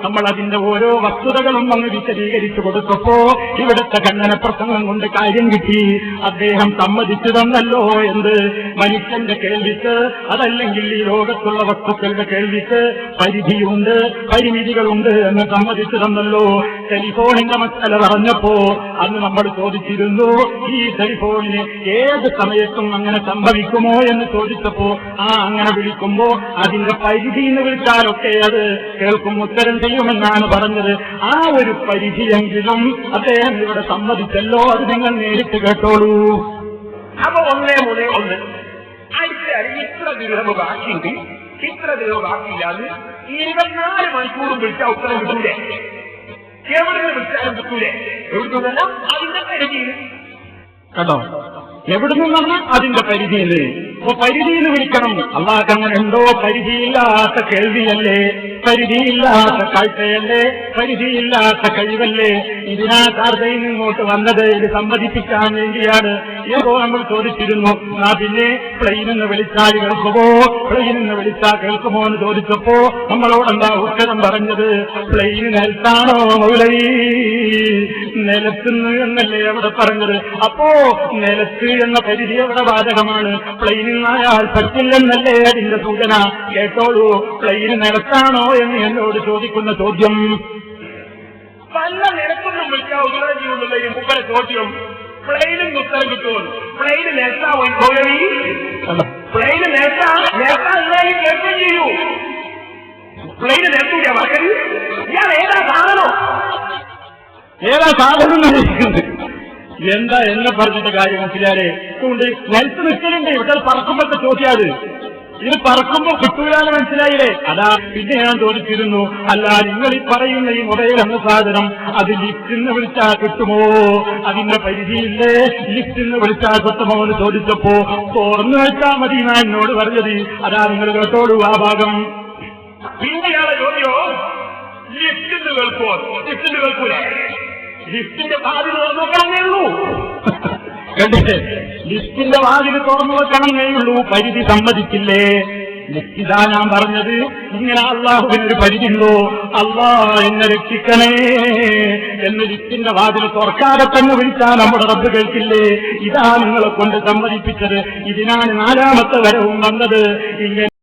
നമ്മൾ അതിന്റെ ഓരോ വസ്തുതകളും അങ്ങ് വിശദീകരിച്ചു കൊടുത്തപ്പോ ഇവിടുത്തെ ഖണ്ഡന പ്രസംഗം കൊണ്ട് കാര്യം കിട്ടി. അദ്ദേഹം സമ്മതിച്ചു തന്നല്ലോ എന്ത്, മനുഷ്യന്റെ കേൾവിക്ക് അതല്ലെങ്കിൽ ഈ ലോകത്തുള്ള വസ്തുക്കളുടെ കേൾവിക്ക് പരിധിയുണ്ട്, പരിമിതികളുണ്ട് എന്ന് സമ്മതിച്ചു തന്നല്ലോ. ടെലിഫോണിന്റെ മസല പറഞ്ഞപ്പോ അന്ന് നമ്മൾ ചോദിച്ചിരുന്നു, ഈ ടെലിഫോണിന് ഏത് സമയത്തും അങ്ങനെ സംഭവിക്കുമോ എന്ന് ചോദിച്ചപ്പോ അങ്ങനെ വിളിക്കുമ്പോ അതിന്റെ പരിധിന്ന് വിളിച്ചാലൊക്കെ അത് കേൾക്കും, ഉത്തരം ചെയ്യുമെന്നാണ് പറഞ്ഞത്. ആ ഒരു പരിധിയെങ്കിലും അദ്ദേഹം ഇവിടെ സമ്മതിച്ചല്ലോ, അത് നിങ്ങൾ നേരിട്ട് കേട്ടോളൂ. അപ്പൊ 1-3-1 അയച്ചാൽ ഇത്ര ദീർഘം ബാക്കിയുണ്ട്, ഇത്ര ദീർഘം ബാക്കിയില്ലാന്ന് 24 മണിക്കൂറും വിളിച്ചാൽ ഉത്തരം കിട്ടൂലേ? എവിടെ നിന്ന് വിളിച്ചാലും കിട്ടൂലേ? എവിടുന്നല്ല അതിന്റെ പരിധിയിൽ കേട്ടോ, എവിടെ നിന്നാണ് അതിന്റെ പരിധിയിൽ. അപ്പൊ പരിധിയിൽ വിളിക്കണം. അള്ളാഹ് അങ്ങനെ ഉണ്ടോ? പരിധിയില്ലാത്ത കേൾവിയല്ലേ, പരിധിയില്ലാത്ത കാഴ്ചയല്ലേ, പരിധിയില്ലാത്ത കഴിവല്ലേ? ഇതിനാ ചാർജയിൽ ഇങ്ങോട്ട് വന്നത് ഇത് സമ്മതിപ്പിക്കാൻ വേണ്ടിയാണ്. ഏതോ നമ്മൾ ചോദിച്ചിരുന്നു, പിന്നെ പ്ലെയിനെന്ന് വിളിച്ചാൽ കേൾക്കുമോ, പ്ലെയിനെന്ന് വിളിച്ചാൽ കേൾക്കുമോ എന്ന് ചോദിച്ചപ്പോ നമ്മളോടെന്താ ഉത്തരം പറഞ്ഞത്? പ്ലെയിന് നിലത്താണോ മൗലവി? നിലത്തുനിന്ന് എന്നല്ലേ അവിടെ പറഞ്ഞത്. അപ്പോ നിലത്ത് എന്ന പരിധി അവിടെ ബാധകമാണ്, പ്ലെയിനിനായാൽ പറ്റില്ലെന്നല്ലേ അതിന്റെ സൂചന. കേട്ടോളൂ, പ്ലെയിന് നിലത്താണോ എന്ന് എന്നോട് ചോദിക്കുന്ന ചോദ്യം. പല നിലത്തൊന്നും വിളിക്കാൻ ഉത്തരം ചെയ്യുന്നുണ്ടെങ്കിൽ മുമ്പേ ചോദ്യം പ്ലെയിനും ഉത്തരം കിട്ടുമോ? പ്ലെയിന് നേട്ടാവോ മൗലവി? പ്ലെയിന് നേട്ടായി കേൾക്കുകയും ചെയ്യൂ. പ്ലെയിന് നേട്ടൂല മകന് ഞാൻ ഏതാ സാധനം എന്താ എന്നെ പറഞ്ഞിട്ട് കാര്യം മനസ്സിലാലേ? അതുകൊണ്ട് നിലത്ത് നിൽക്കലുണ്ട്, ഇവിടെ പറക്കുമ്പോഴത്തെ ചോദ്യാത്. ഇത് പറക്കുമ്പോൾ കിട്ടൂലാന്ന് മനസ്സിലായില്ലേ? അതാ പിന്നെ ഞാൻ ചോദിച്ചിരുന്നു, അല്ല നിങ്ങൾ ഈ പറയുന്ന ഈ മൊബൈൽ എന്ന സാധനം അത് ലിഫ്റ്റിന്ന് വിളിച്ചാൽ കിട്ടുമോ? അതിന്റെ പരിധിയില്ലേ, ലിഫ്റ്റിന്ന് വിളിച്ചാൽ കിട്ടുമോ എന്ന് ചോദിച്ചപ്പോ തുറന്നു വെച്ചാൽ മതി ഞാൻ എന്നോട് പറഞ്ഞത്. അതാ നിങ്ങൾ കേട്ടോളൂ ആ ഭാഗം. പിന്നെയാണ് ചോദ്യോ ലിഫ്റ്റിന്ന് കേൾക്കുമോ? ലിഫ്റ്റിന്ന് കേൾക്കൂലേ? ലിഫ്റ്റിന്റെ വാതിൽ തുറന്നു വെക്കണമേ ഉള്ളൂ. കണ്ടിട്ട് ലിഫ്റ്റിന്റെ വാതിൽ തുറന്നു വെക്കണമേ ഉള്ളൂ, പരിധി സമ്മതിക്കില്ലേ? ഇതാ ഞാൻ പറഞ്ഞത്, ഇങ്ങനെ അള്ളാഹുവിനൊരു പരിധിയുണ്ടോ? എന്നെ രക്ഷിക്കണേ എന്ന് ലിഫ്റ്റിന്റെ വാതിൽ തുറക്കാതെ തന്നെ വിളിച്ചാൽ നമ്മുടെ റബ്ബ് കേൾക്കില്ലേ? ഇതാ നിങ്ങളെ കൊണ്ട് സമ്മതിപ്പിച്ചത്. ഇതിനാണ് 4ാമത്തെ വരവും വന്നത്. ഇങ്ങനെ